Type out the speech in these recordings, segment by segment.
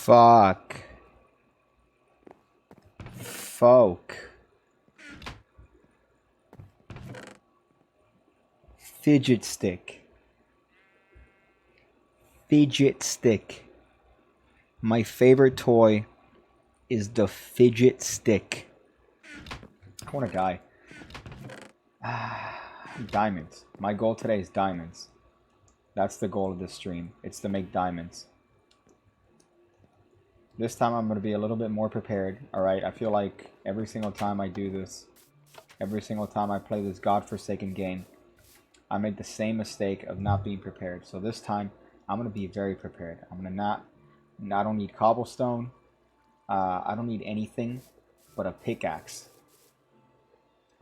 Fuck. Folk. Fidget stick. Fidget stick. My favorite toy is the fidget stick. I want to die. Diamonds. My goal today is diamonds. That's the goal of this stream. It's to make diamonds. This time I'm going to be a little bit more prepared. Alright, I feel like every single time I do this, every single time I play this godforsaken game, I make the same mistake of not being prepared. So this time, I'm going to be very prepared. I'm going to I don't need cobblestone. I don't need anything but a pickaxe.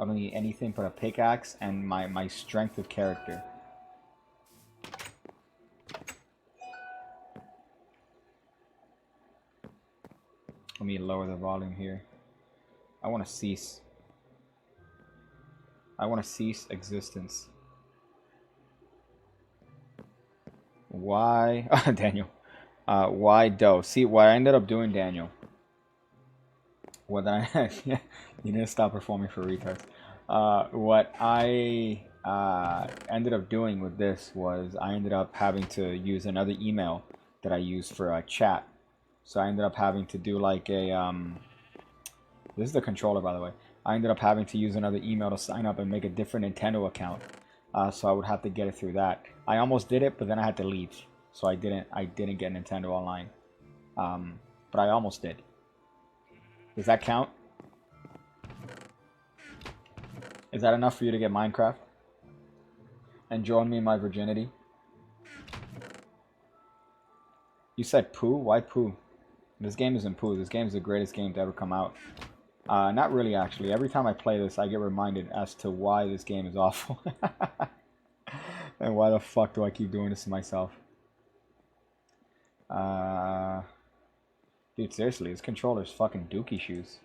I don't need anything but a pickaxe and my strength of character. Let me lower the volume here. I want to cease. I want to cease existence. Why? Daniel. Why dough? See, what I ended up doing, Daniel. What I... you didn't stop performing for retards. What I ended up doing with this was I ended up having to use another email that I used for a chat. So I ended up having to do like a... this is the controller, by the way. I ended up having to use another email to sign up and make a different Nintendo account. So I would have to get it through that. I almost did it, but then I had to leave. So I didn't get Nintendo Online. But I almost did. Does that count? Is that enough for you to get Minecraft? And join me in my virginity? You said poo? Why poo? This game isn't poo. This game is the greatest game to ever come out. Not really, actually. Every time I play this, I get reminded as to why this game is awful. And why the fuck do I keep doing this to myself? Dude, seriously, this controller's fucking dookie shoes.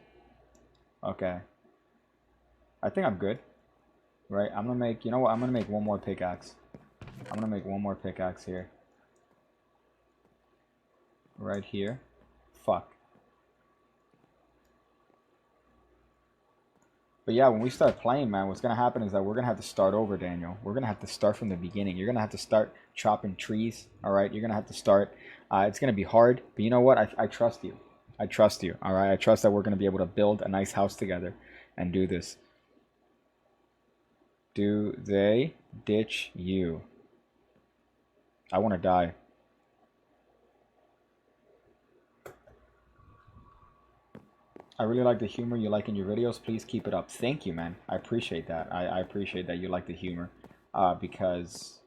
Okay. I think I'm good. Right? I'm gonna make... You know what? I'm gonna make one more pickaxe. I'm gonna make one more pickaxe here. Right here. Fuck. But yeah, when we start playing, man, what's going to happen is that we're going to have to start over, Daniel. We're going to have to start from the beginning. You're going to have to start chopping trees, all right? You're going to have to start. It's going to be hard, but you know what? I trust you. I trust you, all right? I trust that we're going to be able to build a nice house together and do this. Do they ditch you? I want to die. I really like the humor you like in your videos. Please keep it up. Thank you, man. I appreciate that. I appreciate that you like the humor. Because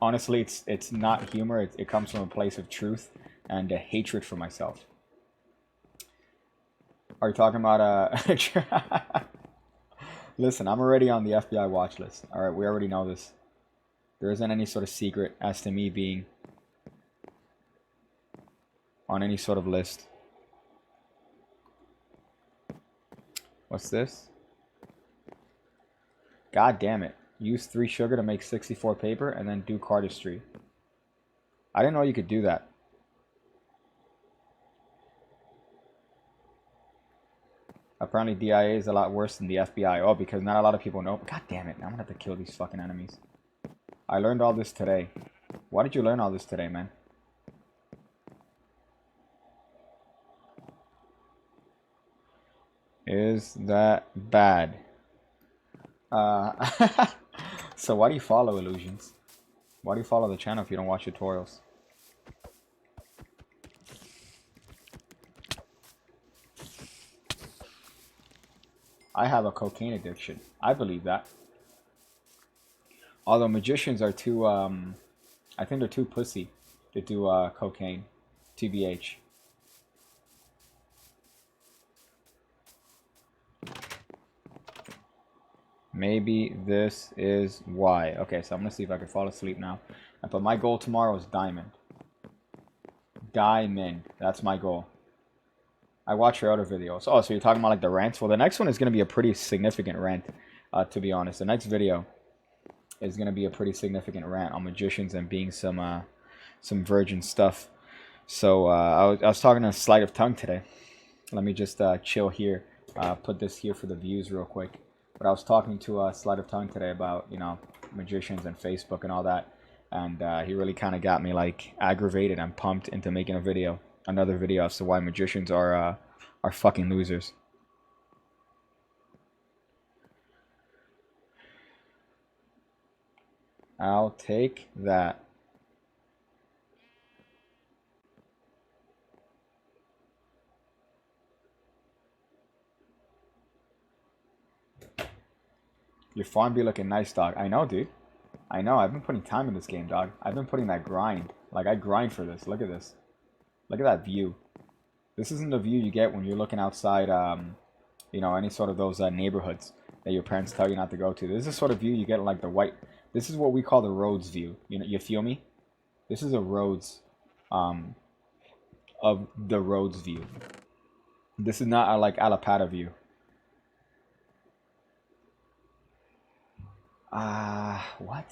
honestly, it's not humor. It comes from a place of truth and a hatred for myself. Are you talking about Listen, I'm already on the FBI watch list. Alright, we already know this. There isn't any sort of secret as to me being on any sort of list. What's this? God damn it. Use 3 sugar to make 64 paper and then do cardistry. I didn't know you could do that. Apparently DIA is a lot worse than the FBI. Oh, because not a lot of people know. God damn it. I'm gonna have to kill these fucking enemies. I learned all this today. Why did you learn all this today, man? Is that bad? So why do you follow Illusions? Why do you follow the channel if you don't watch tutorials? I have a cocaine addiction. I believe that. Although magicians are too, I think they're too pussy to do cocaine. TBH. Maybe this is why. Okay, so I'm going to see if I can fall asleep now. But my goal tomorrow is diamond. Diamond. That's my goal. I watch your other videos. Oh, so you're talking about like the rants? Well, the next one is going to be a pretty significant rant, to be honest. The next video is going to be a pretty significant rant on magicians and being some virgin stuff. So I was talking to Sleight of Tongue today. Let me just chill here. Put this here for the views real quick. But I was talking to Sleight of Tongue today about, you know, magicians and Facebook and all that. And he really kind of got me like aggravated and pumped into making a video, another video as to why magicians are fucking losers. I'll take that. Your farm be looking nice, dog. I know, dude. I know. I've been putting time in this game, dog. I've been putting that grind. Like, I grind for this. Look at this. Look at that view. This isn't the view you get when you're looking outside, you know, any sort of those neighborhoods that your parents tell you not to go to. This is the sort of view you get in, like, the white... This is what we call the roads view. You know, you feel me? This is a roads, of the roads view. This is not a, like, Alapata view. What?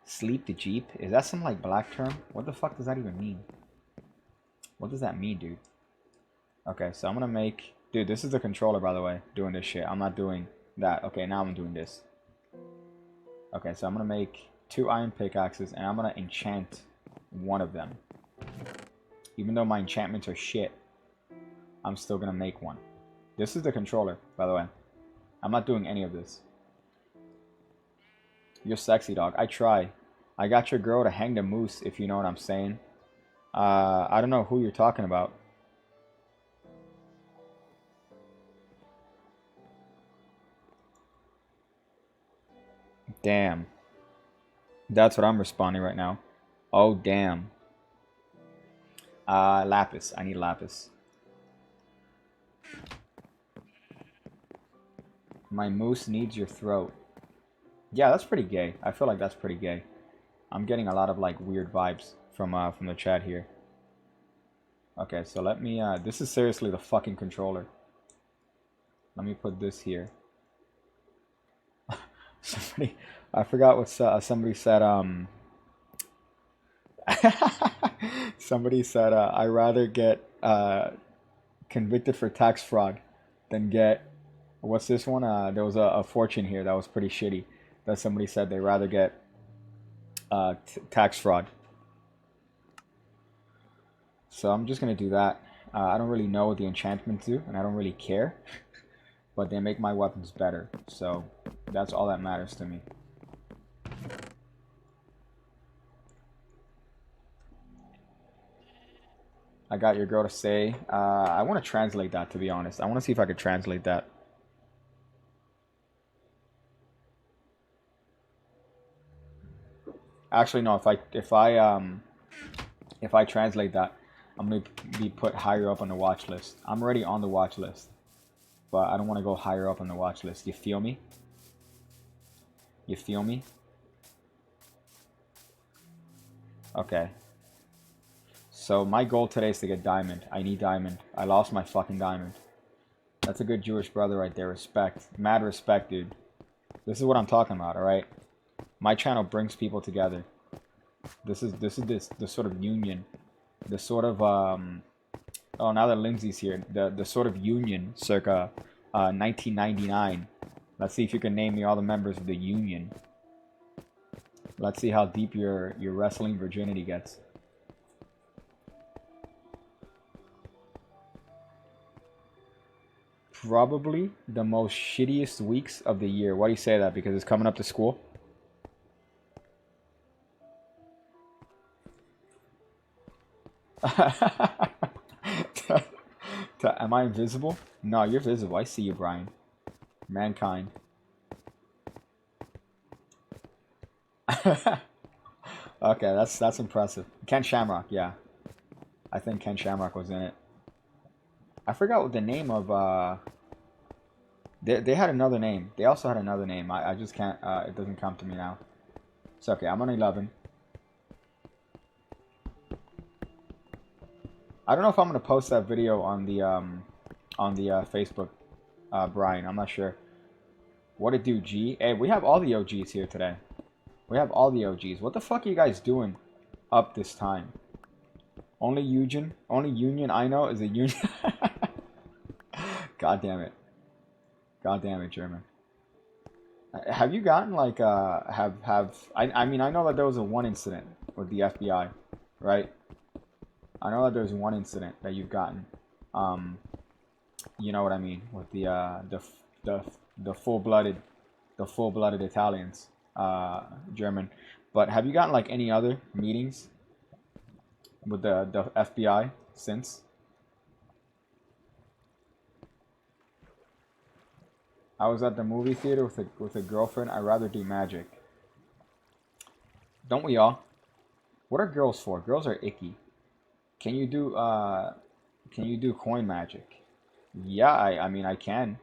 Sleep the Jeep? Is that some, like, black term? What the fuck does that even mean? What does that mean, dude? Okay, so I'm gonna make... Dude, this is the controller, by the way, doing this shit. I'm not doing that. Okay, now I'm doing this. Okay, so I'm gonna make 2 iron pickaxes, and I'm gonna enchant one of them. Even though my enchantments are shit, I'm still gonna make one. This is the controller, by the way. I'm not doing any of this. You're sexy, dog. I try. I got your girl to hang the moose, if you know what I'm saying. I don't know who you're talking about. Damn. That's what I'm responding right now. Oh, damn. Lapis. I need lapis. My moose needs your throat. Yeah, that's pretty gay. I feel like that's pretty gay. I'm getting a lot of, like, weird vibes from the chat here. Okay, so let me, this is seriously the fucking controller. Let me put this here. Somebody, I forgot what somebody said, somebody said, I'd rather get, convicted for tax fraud than get, what's this one? There was a fortune here that was pretty shitty. That somebody said they'd rather get, tax fraud. So I'm just going to do that. I don't really know what the enchantments do, and I don't really care. But they make my weapons better. So that's all that matters to me. I got your girl to say. I want to translate that, to be honest. I want to see if I could translate that. Actually, no. If I translate that, I'm gonna be put higher up on the watch list. I'm already on the watch list, but I don't want to go higher up on the watch list. You feel me? You feel me? Okay. So my goal today is to get diamond. I need diamond. I lost my fucking diamond. That's a good Jewish brother right there. Respect. Mad respect, dude. This is what I'm talking about, alright? My channel brings people together. This is the sort of union. The sort of oh, now that Lindsay's here, the sort of union circa 1999. Let's see if you can name me all the members of the union. Let's see how deep your wrestling virginity gets. Probably the most shittiest weeks of the year. Why do you say that? Because it's coming up to school? Am I invisible? No, you're visible. I see you, Brian. Mankind. Okay, that's impressive. Ken Shamrock, yeah. I think Ken Shamrock was in it. I forgot what the name of they had another name. They also had another name. I just can't it doesn't come to me now. It's okay, I'm on 11. I don't know if I'm gonna post that video on the Facebook, Brian. I'm not sure. What it do, G? Hey, we have all the OGs here today. We have all the OGs. What the fuck are you guys doing up this time? Only union I know is a union. God damn it. God damn it, German. Have you gotten like I mean I know that there was a one incident with the FBI, right? I know that there's one incident that you've gotten. Um, you know what I mean with the the full-blooded the full-blooded Italians, German. But have you gotten like any other meetings with the FBI since? I was at the movie theater with a girlfriend. I'd rather do magic. Don't we all? What are girls for? Girls are icky. Can you do can you do coin magic? Yeah, I mean I can.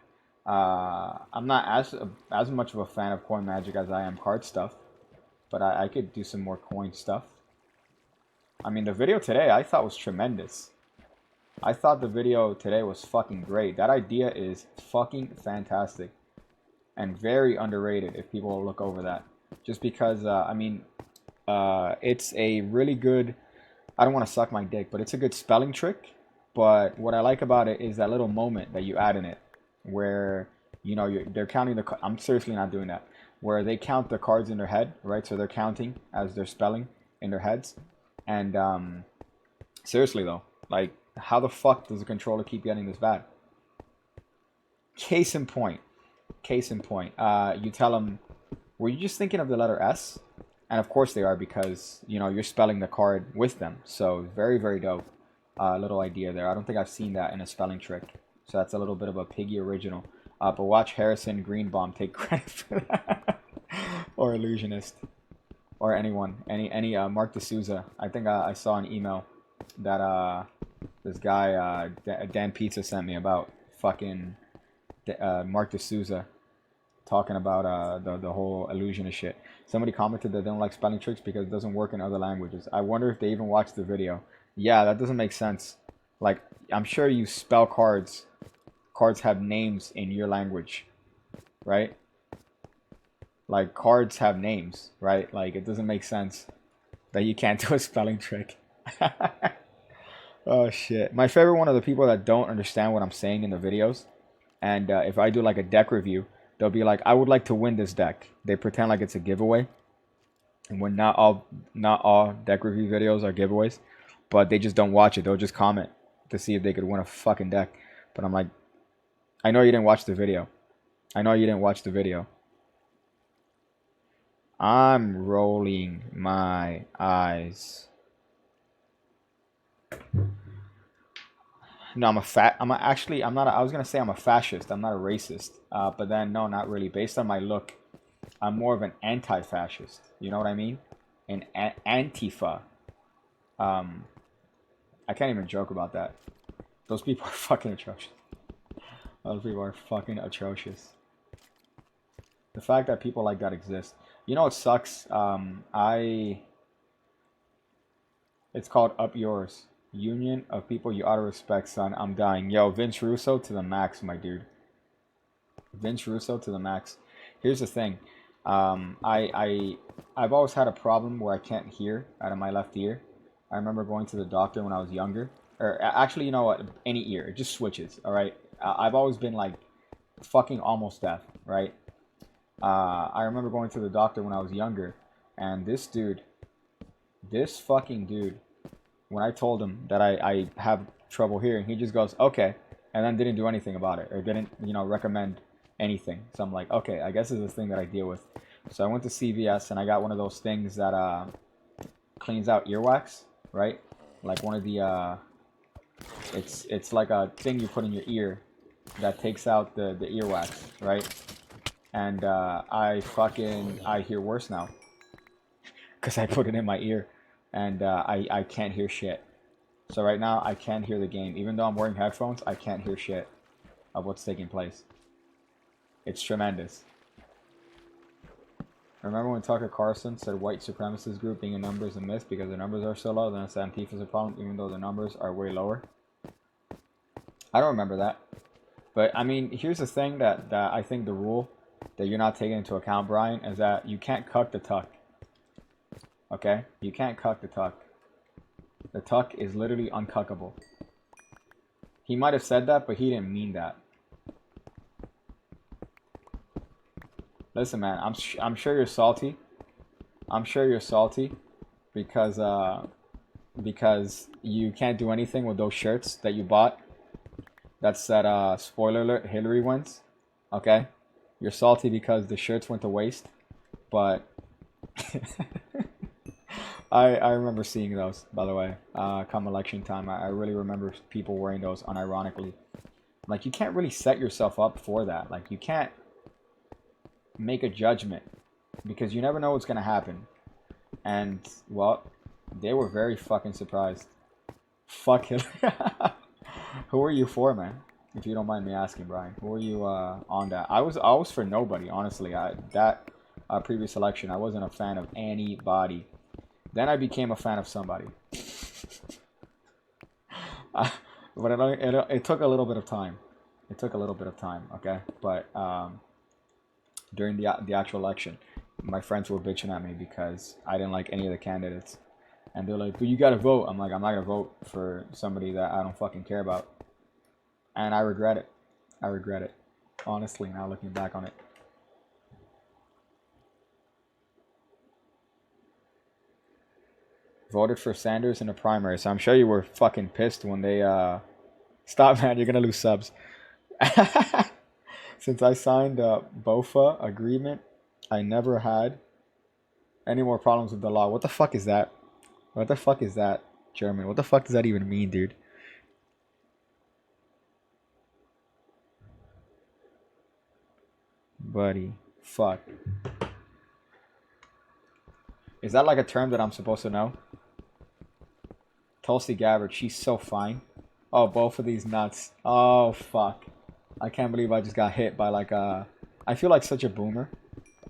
I'm not as much of a fan of coin magic as I am card stuff, but I could do some more coin stuff. I mean the video today I thought was tremendous. I thought the video today was fucking great. That idea is fucking fantastic and very underrated if people will look over that. Just because I mean it's a really good. I don't want to suck my dick, but it's a good spelling trick. But what I like about it is that little moment that you add in it, where they're counting the. I'm seriously not doing that. Where they count the cards in their head, right? So they're counting as they're spelling in their heads. And seriously though, like how the fuck does the controller keep getting this bad? Case in point. Case in point. You tell them, were you just thinking of the letter S? And of course they are because, you're spelling the card with them. So very, very dope little idea there. I don't think I've seen that in a spelling trick. So that's a little bit of a piggy original. But watch Harrison Greenbaum take credit for that. Or Illusionist. Or anyone. Any Mark D'Souza. I think I saw an email that this guy, Dan Pizza, sent me about fucking Mark D'Souza talking about the whole illusionist shit. Somebody commented that they don't like spelling tricks because it doesn't work in other languages. I wonder if they even watched the video. Yeah, that doesn't make sense. Like, I'm sure you spell cards. Cards have names in your language, right? Like, cards have names, right? Like, it doesn't make sense that you can't do a spelling trick. Oh, shit. My favorite one are the people that don't understand what I'm saying in the videos. And if I do, like, a deck review, they'll be like, I would like to win this deck. They pretend like it's a giveaway. And when not all deck review videos are giveaways, but they just don't watch it. They'll just comment to see if they could win a fucking deck. But I'm like, I know you didn't watch the video. I know you didn't watch the video. I'm rolling my eyes. No, I'm not. I was gonna say I'm a fascist. I'm not a racist. But then no, not really. Based on my look, I'm more of an anti-fascist. You know what I mean? An Antifa. Um, I can't even joke about that. Those people are fucking atrocious. Those people are fucking atrocious. The fact that people like that exist. You know what sucks? It's called Up Yours. Union of people you ought to respect, son. I'm dying. Yo, Vince Russo to the max, my dude. Vince Russo to the max. Here's the thing. I've always had a problem where I can't hear out of my left ear. I remember going to the doctor when I was younger. Or actually, you know what? Any ear. It just switches, all right? I've always been like fucking almost deaf, right? I remember going to the doctor when I was younger. And this fucking dude, when I told him that I have trouble hearing, he just goes, okay, and then didn't do anything about it, or didn't, recommend anything. So I'm like, okay, I guess it's a thing that I deal with. So I went to CVS and I got one of those things that cleans out earwax, right? Like one of the it's like a thing you put in your ear that takes out the earwax, right? And I hear worse now because I put it in my ear, and I can't hear shit. So right now I can't hear the game, even though I'm wearing headphones. I can't hear shit of what's taking place. It's tremendous. Remember when Tucker Carlson said white supremacist group being a number is a myth because the numbers are so low, then it's Antifa's a problem even though the numbers are way lower? I don't remember that. But I mean, here's the thing that I think the rule that you're not taking into account, Brian, is that you can't cuck the tuck. Okay? You can't cuck the tuck. The tuck is literally uncuckable. He might have said that, but he didn't mean that. Listen, man, I'm sure you're salty. I'm sure you're salty because you can't do anything with those shirts that you bought. That said, spoiler alert, Hillary wins. Okay, you're salty because the shirts went to waste, but I remember seeing those, by the way. Come election time, I really remember people wearing those unironically. Like, you can't really set yourself up for that. Like, you can't make a judgment because you never know what's gonna happen. And well, they were very fucking surprised. Fuck Hillary. Who are you for, man? If you don't mind me asking, Brian, who are you on that? I was for nobody, honestly. That previous election, I wasn't a fan of anybody. Then I became a fan of somebody. But it took a little bit of time. It took a little bit of time, okay? But during the actual election, my friends were bitching at me because I didn't like any of the candidates. And they're like, but you gotta vote. I'm like, I'm not gonna vote for somebody that I don't fucking care about. And I regret it. I regret it. Honestly, now looking back on it. Voted for Sanders in the primary, so I'm sure you were fucking pissed when they stop, man, you're gonna lose subs. Since I signed a BOFA agreement, I never had any more problems with the law. What the fuck is that? What the fuck is that, German? What the fuck does that even mean, dude? Buddy, fuck. Is that like a term that I'm supposed to know? Tulsi Gabbard, she's so fine. Oh, both of these nuts. Oh, fuck. I can't believe I just got hit by like a... I feel like such a boomer.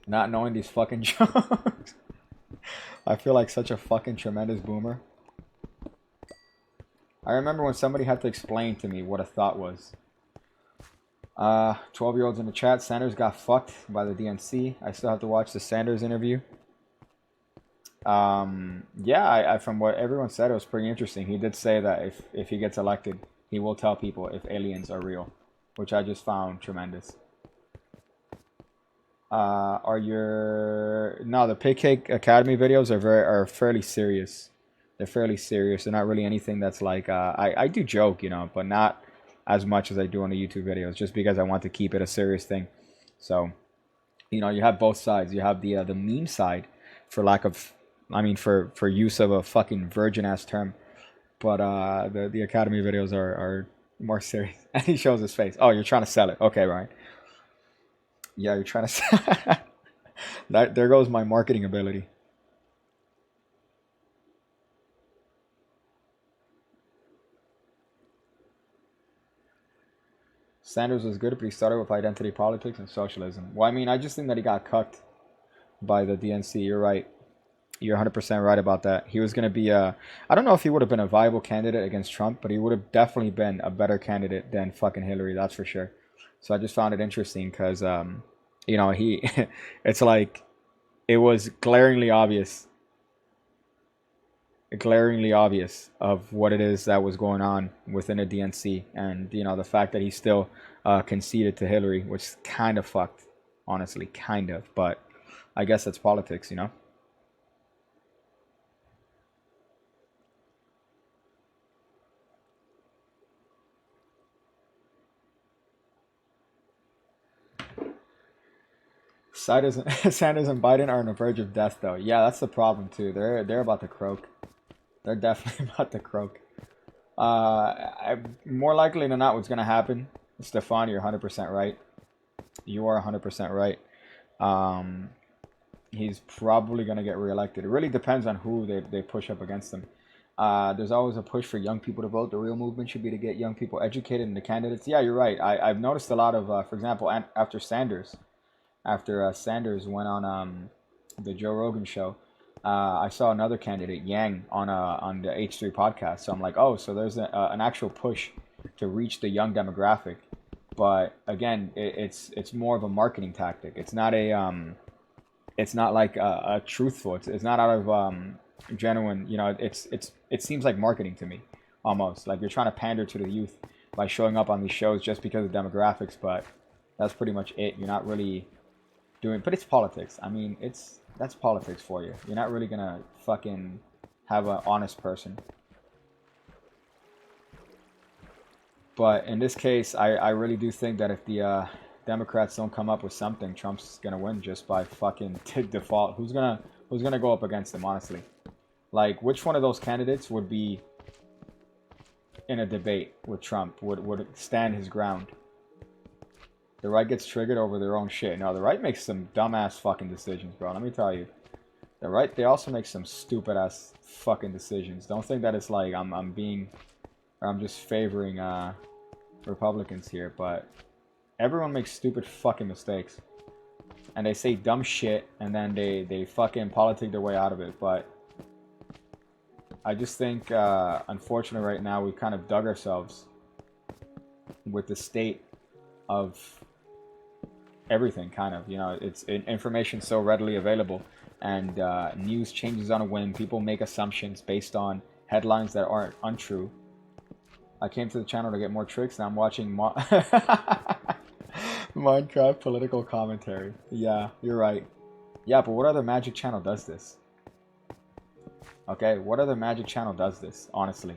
Not knowing these fucking jokes. I feel like such a fucking tremendous boomer. I remember when somebody had to explain to me what a thought was. 12-year-olds in the chat. Sanders got fucked by the DNC. I still have to watch the Sanders interview. Yeah, I from what everyone said, it was pretty interesting. He did say that if he gets elected, he will tell people if aliens are real, which I just found tremendous. Are your no the Pig Cake Academy videos are fairly serious. They're fairly serious. They're not really anything that's like I do joke, you know, but not as much as I do on the YouTube videos, just because I want to keep it a serious thing. So, you know, you have both sides. You have the meme side, for lack of, I mean, for use of a fucking virgin ass term, but the Academy videos are more serious. And he shows his face. Oh, you're trying to sell it? Okay, right. Yeah, you're trying to sell. That there goes my marketing ability. Sanders was good, but he started with identity politics and socialism. Well, I mean, I just think that he got cucked by the DNC. You're right. You're 100% right about that. He was going to be a... I don't know if he would have been a viable candidate against Trump, but he would have definitely been a better candidate than fucking Hillary, that's for sure. So I just found it interesting because, you know, he... it's like... It was glaringly obvious of what it is that was going on within the DNC. And, you know, the fact that he still conceded to Hillary, which is kind of fucked, honestly, kind of. But I guess that's politics, you know? Sanders, Sanders and Biden are on the verge of death, though. Yeah, that's the problem too. They're about to croak. They're definitely about to croak. More likely than not, what's gonna happen, Stefan, you're 100% right. You are 100% right. Um, he's probably gonna get reelected. It really depends on who they push up against him. There's always a push for young people to vote. The real movement should be to get young people educated in the candidates. Yeah, you're right. I've noticed a lot of, for example, after Sanders went on the Joe Rogan show, I saw another candidate, Yang, on the H3 podcast. So I'm like, oh, so there's an actual push to reach the young demographic. But again, it's more of a marketing tactic. It's not like a truthful. It's not out of genuine. You know, it seems like marketing to me, almost like you're trying to pander to the youth by showing up on these shows just because of demographics. But that's pretty much it. You're not really doing, but it's politics. I mean, that's politics for you. You're not really gonna fucking have an honest person. But in this case, I really do think that if the Democrats don't come up with something, Trump's gonna win just by fucking default. Who's gonna go up against him? Honestly, like which one of those candidates would be in a debate with Trump? Would stand his ground? The right gets triggered over their own shit. No, the right makes some dumbass fucking decisions, bro. Let me tell you, the right they also make some stupid ass fucking decisions. Don't think that it's like I'm just favoring Republicans here, but everyone makes stupid fucking mistakes. And they say dumb shit, and then they fucking politic their way out of it. But I just think, unfortunately, right now, we've kind of dug ourselves with the state of everything, kind of. You know, it's information so readily available, and news changes on a whim. People make assumptions based on headlines that aren't untrue. I came to the channel to get more tricks, and I'm watching Minecraft political commentary. Yeah, you're right. Yeah, but what other magic channel does this? Okay, what other magic channel does this, honestly?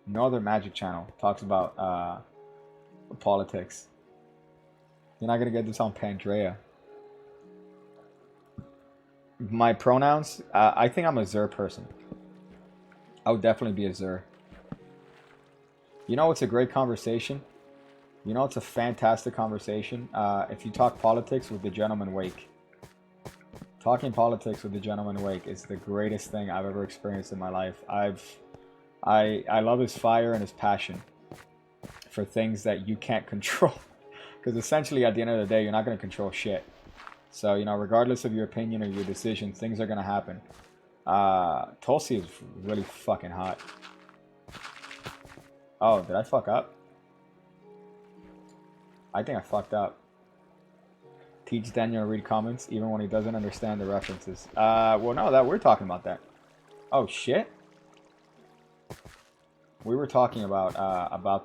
No other magic channel talks about politics. You're not gonna get this on Pandrea. My pronouns, I think I'm a Zer person. I would definitely be a Zer. You know, it's a great conversation. You know, it's a fantastic conversation. If you talk politics with the gentleman Wake. Talking politics with the gentleman Wake is the greatest thing I've ever experienced in my life. I love his fire and his passion for things that you can't control. Because essentially, at the end of the day, you're not going to control shit. So, you know, regardless of your opinion or your decision, things are going to happen. Tulsi is really fucking hot. Oh, did I fuck up? I think I fucked up. Teach Daniel to read comments even when he doesn't understand the references. Well, no, that we're talking about that. Oh shit. We were talking about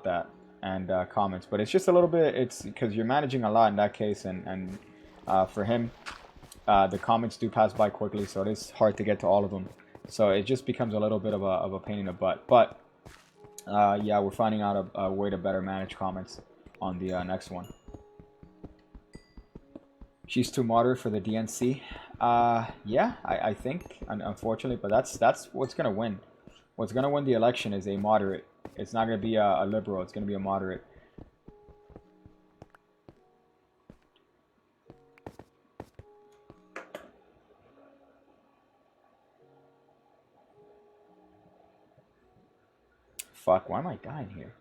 that and comments, but it's just a little bit. It's because you're managing a lot in that case, and for him, the comments do pass by quickly, so it is hard to get to all of them. So it just becomes a little bit of a pain in the butt. But yeah, we're finding out a way to better manage comments on the next one. She's too moderate for the DNC. Yeah, I think, unfortunately, but that's what's gonna win. What's gonna win the election is a moderate. It's not gonna be a liberal. It's gonna be a moderate. Fuck, why am I dying here?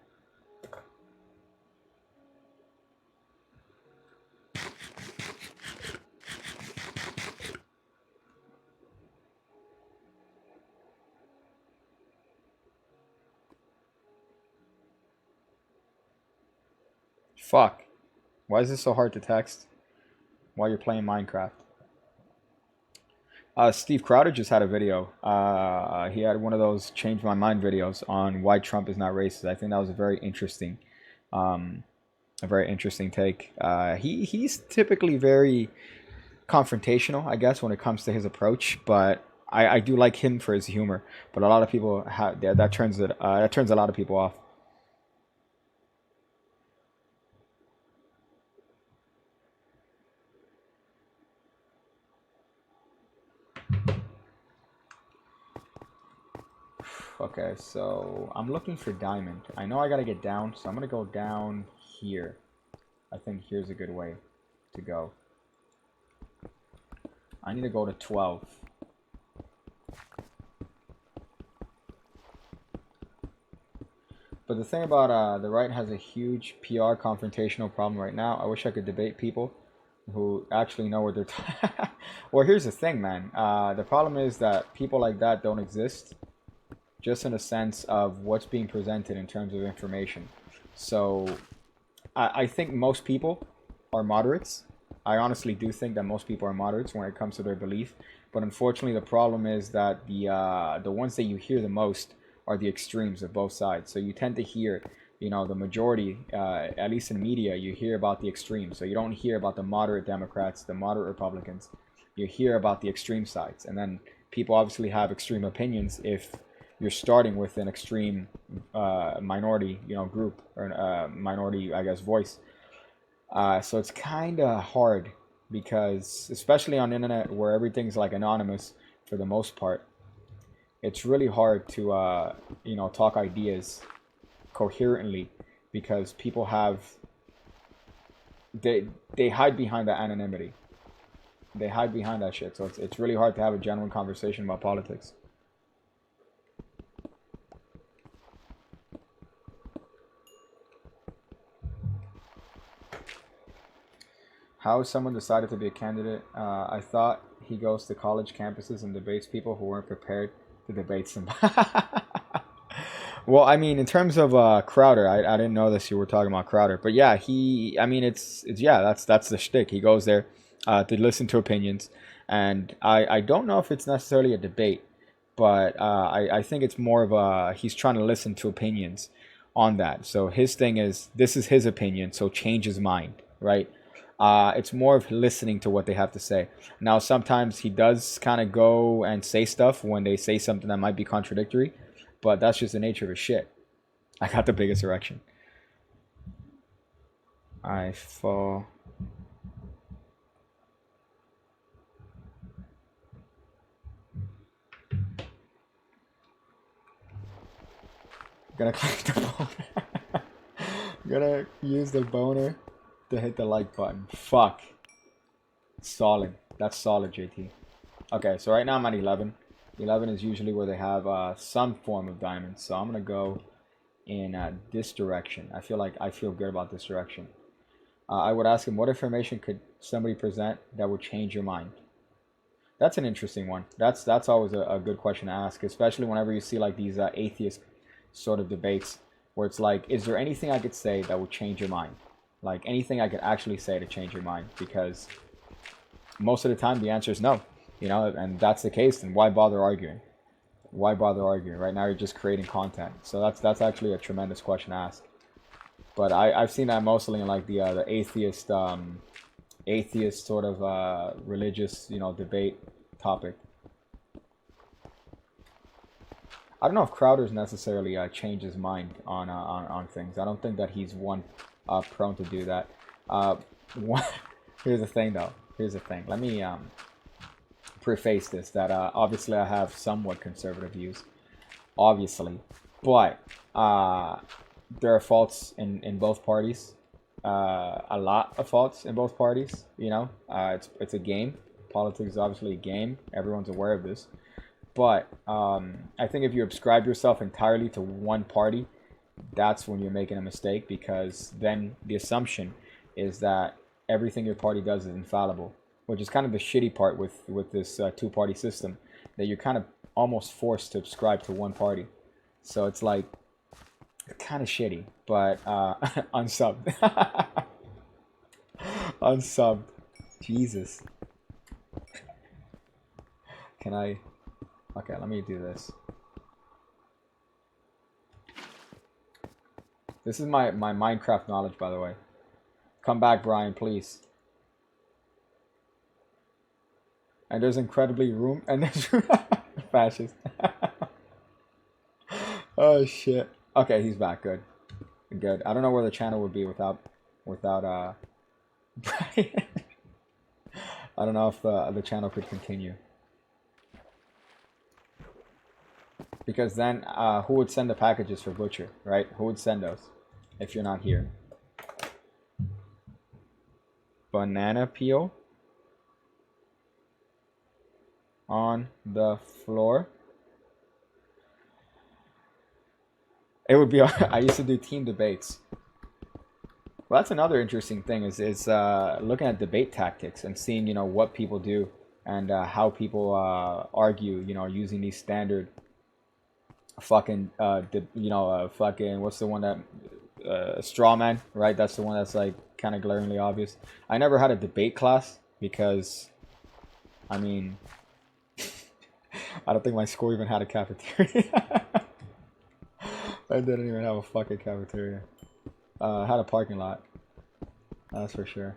Fuck. Why is this so hard to text while you're playing Minecraft? Steve Crowder just had a video. He had one of those change my mind videos on why Trump is not racist. I think that was a very interesting take. He's typically very confrontational, I guess, when it comes to his approach, but I do like him for his humor. But a lot of people that turns a lot of people off. Okay, so I'm looking for diamond. I know I gotta get down, so I'm gonna go down here. I think here's a good way to go. I need to go to 12. But the thing about the right has a huge PR confrontational problem right now. I wish I could debate people who actually know what they're talking. Well, here's the thing, man. The problem is that people like that don't exist, just in a sense of what's being presented in terms of information. So I think most people are moderates. I honestly do think that most people are moderates when it comes to their belief. But unfortunately, the problem is that the ones that you hear the most are the extremes of both sides. So you tend to hear, the majority, at least in media, you hear about the extremes. So you don't hear about the moderate Democrats, the moderate Republicans. You hear about the extreme sides, and then people obviously have extreme opinions if you're starting with an extreme minority, group or minority, I guess, voice. So it's kind of hard because, especially on the internet where everything's like anonymous for the most part, it's really hard to, talk ideas coherently because people have they they hide behind that anonymity. They hide behind that shit. So it's really hard to have a genuine conversation about politics. How someone decided to be a candidate? I thought he goes to college campuses and debates people who weren't prepared to debate some. Well, I mean, in terms of Crowder, I didn't know this. You were talking about Crowder, but yeah, I mean, it's yeah, that's the shtick. He goes there to listen to opinions, and I don't know if it's necessarily a debate, but I think it's more of a he's trying to listen to opinions on that. So his thing is this is his opinion, so change his mind, right? It's more of listening to what they have to say. Now, sometimes he does kind of go and say stuff when they say something that might be contradictory, but that's just the nature of his shit. I got the biggest erection. I fall. Gonna click the boner. Gonna use the boner to hit the like button. Fuck. Solid. That's solid, JT. Okay, so right now I'm at 11. 11 is usually where they have some form of diamonds. So I'm gonna go in this direction. I feel good about this direction. I would ask him, what information could somebody present that would change your mind? That's an interesting one. That's always a good question to ask, especially whenever you see like these atheist sort of debates where it's like, is there anything I could say that would change your mind? Like anything I could actually say to change your mind? Because most of the time the answer is no. And that's the case, then why bother arguing? Why bother arguing? Right now you're just creating content. So that's actually a tremendous question to ask. But I've seen that mostly in like the atheist sort of religious debate topic. I don't know if Crowder's necessarily changed his mind on things. I don't think that he's one prone to do that. One, here's the thing though. Here's the thing. Let me preface this that obviously I have somewhat conservative views, obviously, but there are faults in both parties. A lot of faults in both parties. It's a game. Politics is obviously a game. Everyone's aware of this. But I think if you ascribe yourself entirely to one party, that's when you're making a mistake, because then the assumption is that everything your party does is infallible, which is kind of the shitty part with this two-party system, that you're kind of almost forced to subscribe to one party. So it's like kind of shitty, but unsubbed. Unsubbed. Jesus. Can I? Okay, let me do this. This is my Minecraft knowledge, by the way. Come back, Brian, please. And there's incredibly room, and there's fascist. Oh shit. Okay, he's back. Good, good. I don't know where the channel would be without Brian. I don't know if the channel could continue. Because then, who would send the packages for Butcher, right? Who would send those if you're not here? Banana peel on the floor. It would be. I used to do team debates. Well, that's another interesting thing is looking at debate tactics and seeing what people do and how people argue. Using these standard fucking fucking what's the one that straw man, right? That's the one that's like kind of glaringly obvious. I never had a debate class because I mean I don't think my school even had a cafeteria. I didn't even have a fucking cafeteria. I had a parking lot. That's for sure.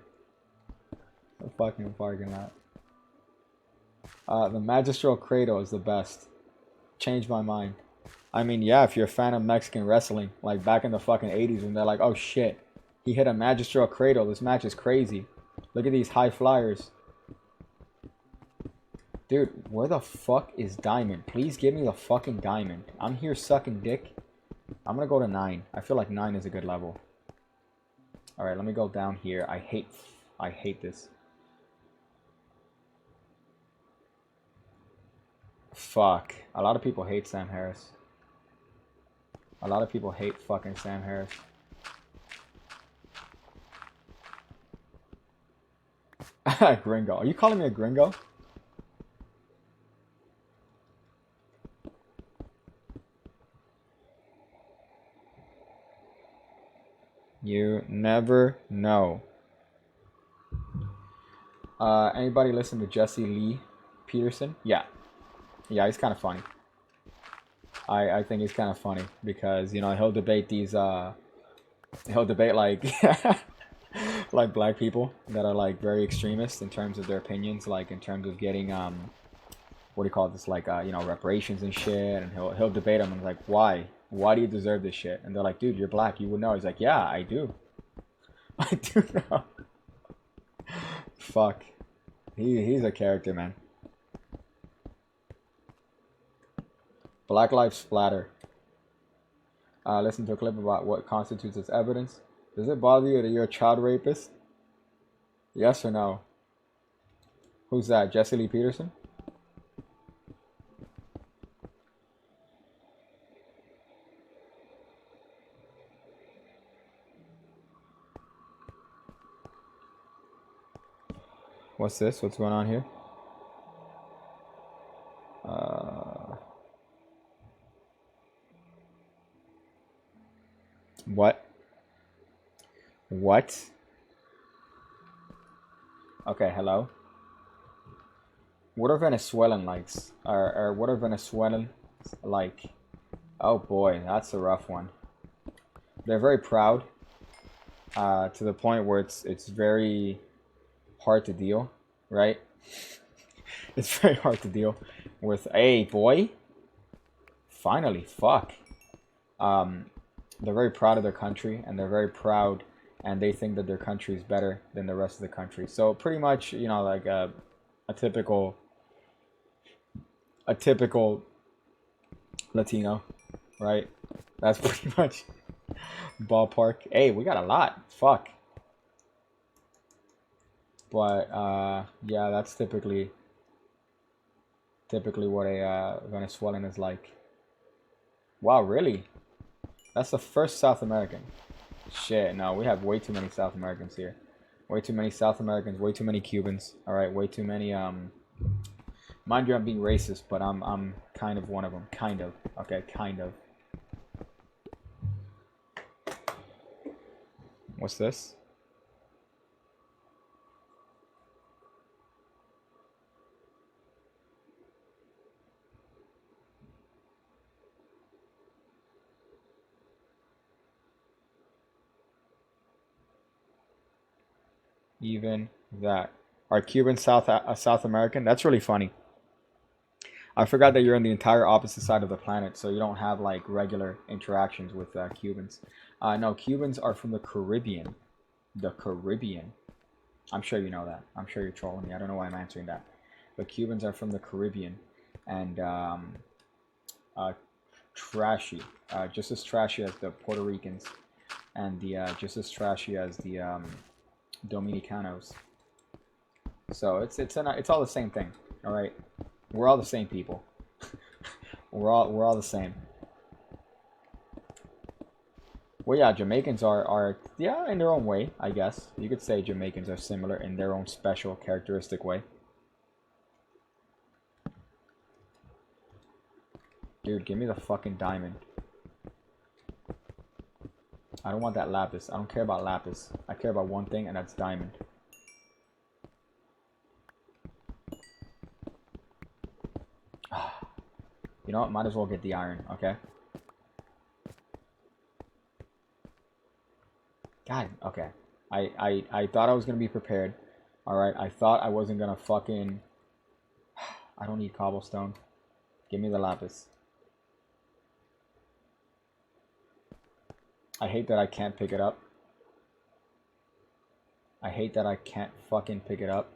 A fucking parking lot. The magistral cradle is the best. Changed my mind. I mean, yeah, if you're a fan of Mexican wrestling, like back in the fucking 80s when they're like, oh shit, he hit a magistral cradle. This match is crazy. Look at these high flyers. Dude, where the fuck is Diamond? Please give me the fucking Diamond. I'm here sucking dick. I'm gonna go to 9. I feel like 9 is a good level. Alright, let me go down here. I hate this. Fuck. A lot of people hate Sam Harris. A lot of people hate fucking Sam Harris. Gringo. Are you calling me a gringo? You never know. Anybody listen to Jesse Lee Peterson? Yeah. Yeah, he's kind of funny. I think he's kind of funny because, you know, he'll debate these, he'll debate like, like black people that are like very extremist in terms of their opinions, like in terms of getting, what do you call this, like, you know, reparations and shit, and he'll debate them and like, why? Why do you deserve this shit? And they're like, dude, you're black, you would know. He's like, yeah, I do. I do know. Fuck. He's a character, man. Black Lives Splatter. Listen to a clip about what constitutes as evidence. Does it bother you that you're a child rapist? Yes or no? Who's that? Jesse Lee Peterson? What's this? What's going on here? What? What? Okay, hello? What are Venezuelan likes? Or what are Venezuelan like? Oh boy, that's a rough one. They're very proud, to the point where it's very hard to deal, right? It's very hard to deal with. Hey, boy. Finally, fuck. They're very proud of their country, and they're very proud, and they think that their country is better than the rest of the country. So pretty much, you know, like a typical Latino, right? That's pretty much ballpark. Hey, we got a lot. Fuck. But yeah, that's typically what a Venezuelan is like. Wow, really? That's the first South American. Shit, no, we have way too many South Americans here. Way too many South Americans, way too many Cubans. All right, way too many. Mind you, I'm being racist, but I'm kind of one of them. Kind of. Okay, kind of. What's this? Even that. Are Cubans South American? That's really funny. I forgot that you're on the entire opposite side of the planet, so you don't have like regular interactions with Cubans. No, Cubans are from the Caribbean. The Caribbean. I'm sure you know that. I'm sure you're trolling me. I don't know why I'm answering that. But Cubans are from the Caribbean, and trashy, just as trashy as the Puerto Ricans, and the just as trashy as the Dominicanos. So it's all the same thing. All right, we're all the same people. we're all the same. Well, yeah, Jamaicans are yeah, in their own way, I guess. You could say Jamaicans are similar in their own special characteristic way. Dude, give me the fucking diamond. I don't want that lapis. I don't care about lapis. I care about one thing, and that's diamond. You know what? Might as well get the iron, okay? God, okay. I thought I was gonna be prepared. Alright, I thought I wasn't gonna fucking... I don't need cobblestone. Give me the lapis. I hate that I can't pick it up. I hate that I can't fucking pick it up.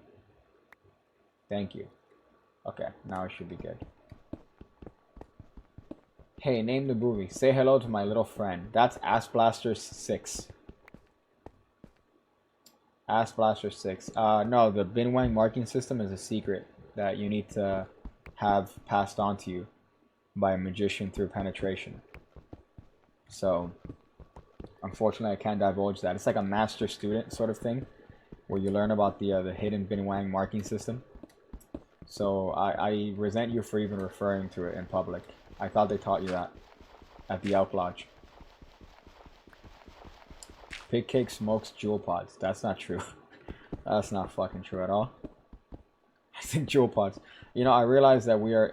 Thank you. Okay, now I should be good. Hey, name the movie. Say hello to my little friend. That's Ass Blaster 6. Ass Blaster 6. No, the Binwang marking system is a secret that you need to have passed on to you by a magician through penetration. So, unfortunately, I can't divulge that. It's like a master-student sort of thing, where you learn about the hidden Binwang marking system. So, I resent you for even referring to it in public. I thought they taught you that at the Elk Lodge. Pig Cake smokes jewel pods. That's not true. That's not fucking true at all. I think jewel pods. You know, I realize that we are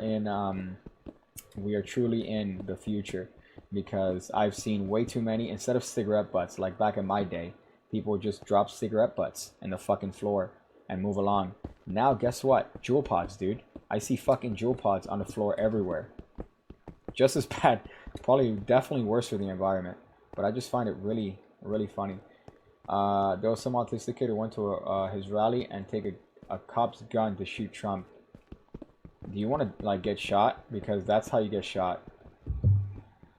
truly in the future, because I've seen way too many, instead of cigarette butts, like back in my day, people would just drop cigarette butts in the fucking floor and move along. Now, guess what? Jewel pods, dude. I see fucking jewel pods on the floor everywhere. Just as bad. Probably definitely worse for the environment. But I just find it really, really funny. There was some autistic kid who went to his rally and take a cop's gun to shoot Trump. Do you want to, like, get shot? Because that's how you get shot.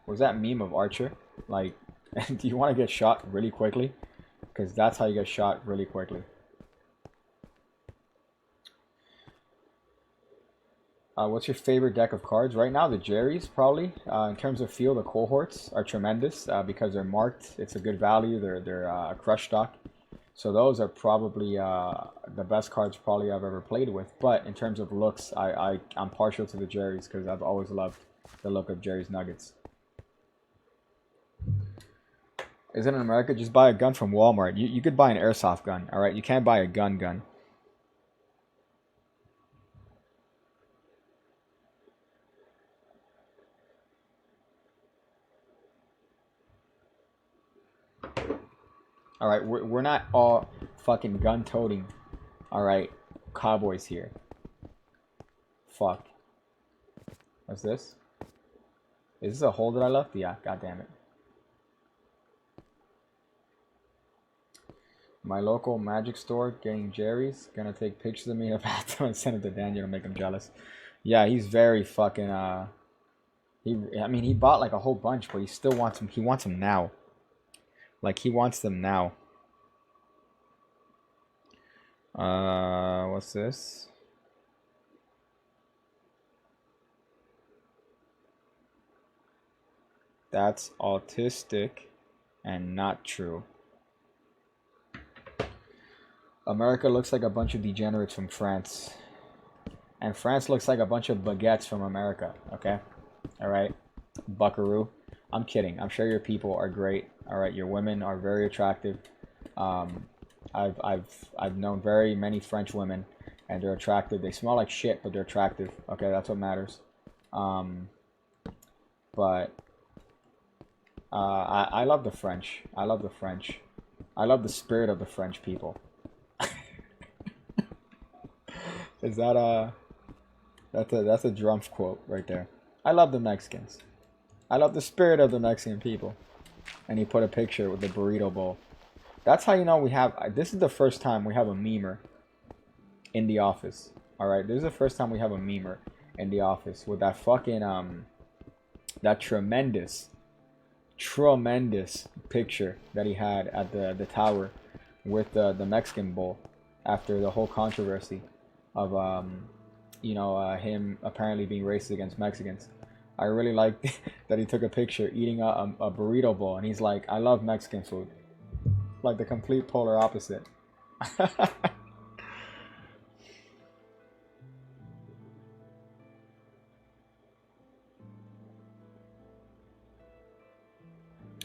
Was that meme of Archer? Like, do you want to get shot really quickly? Because that's how you get shot really quickly. What's your favorite deck of cards? Right now, the Jerry's, probably. In terms of feel, the cohorts are tremendous because they're marked. It's a good value. They're a crush stock. So those are probably the best cards probably I've ever played with. But in terms of looks, I'm partial to the Jerry's because I've always loved the look of Jerry's Nuggets. Is it in America? Just buy a gun from Walmart. You could buy an airsoft gun, alright? You can't buy a gun. Alright, we're not all fucking gun-toting, alright, cowboys here. Fuck. What's this? Is this a hole that I left? Yeah, god damn it. My local magic store, getting Jerry's, gonna take pictures of me in a bathtub and send it to Daniel to make him jealous. Yeah, he's very fucking, I mean, he bought like a whole bunch, but he still wants them, he wants them now. Like, he wants them now. What's this? That's autistic and not true. America looks like a bunch of degenerates from France. And France looks like a bunch of baguettes from America, okay? Alright? Buckaroo. I'm kidding. I'm sure your people are great. Alright, your women are very attractive. I've known very many French women, and they're attractive. They smell like shit, but they're attractive. Okay, that's what matters. But I love the French. I love the French. I love the spirit of the French people. Is that that's a Drumpf quote right there. I love the Mexicans. I love the spirit of the Mexican people. And he put a picture with the burrito bowl. That's how you know we have... This is the first time we have a memer in the office. Alright, this is the first time we have a memer in the office with that fucking, that tremendous picture that he had at the tower with the Mexican bowl after the whole controversy of, you know, him apparently being racist against Mexicans. I really liked that he took a picture eating a burrito bowl, and he's like, I love Mexican food. Like the complete polar opposite.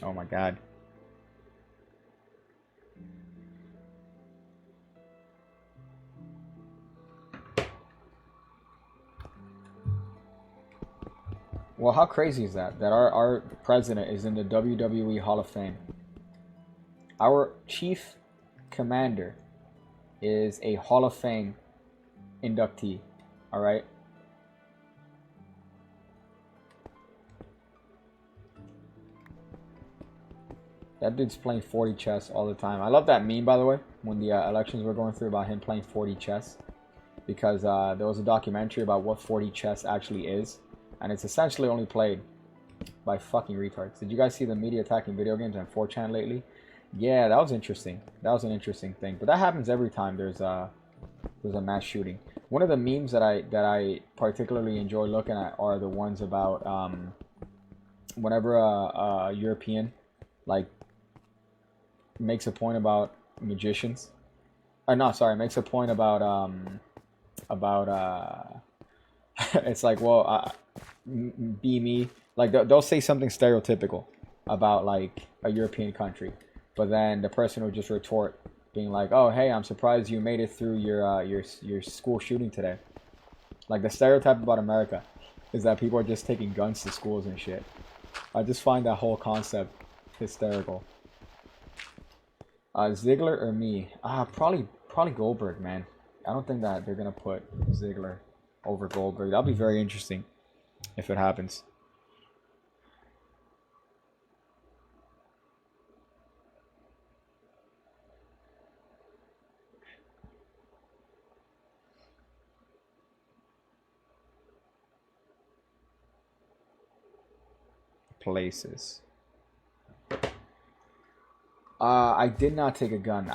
Oh my god. Well, how crazy is that? That our president is in the WWE Hall of Fame. Our chief commander is a Hall of Fame inductee. All right. That dude's playing 40 chess all the time. I love that meme, by the way, when the elections were going through about him playing 40 chess. Because there was a documentary about what 40 chess actually is. And it's essentially only played by fucking retards. Did you guys see the media attacking video games on 4chan lately? Yeah, that was interesting. That was an interesting thing. But that happens every time there's a mass shooting. One of the memes that I particularly enjoy looking at are the ones about whenever a European like makes a point about magicians. Or no, sorry, makes a point about it's like, well, be me. Like they'll say something stereotypical about like a European country, but then the person will just retort, being like, "Oh, hey, I'm surprised you made it through your school shooting today." Like the stereotype about America is that people are just taking guns to schools and shit. I just find that whole concept hysterical. Ziggler or me? Probably Goldberg, man. I don't think that they're gonna put Ziggler over Goldberg. That'll be very interesting if it happens. Places. I did not take a gun.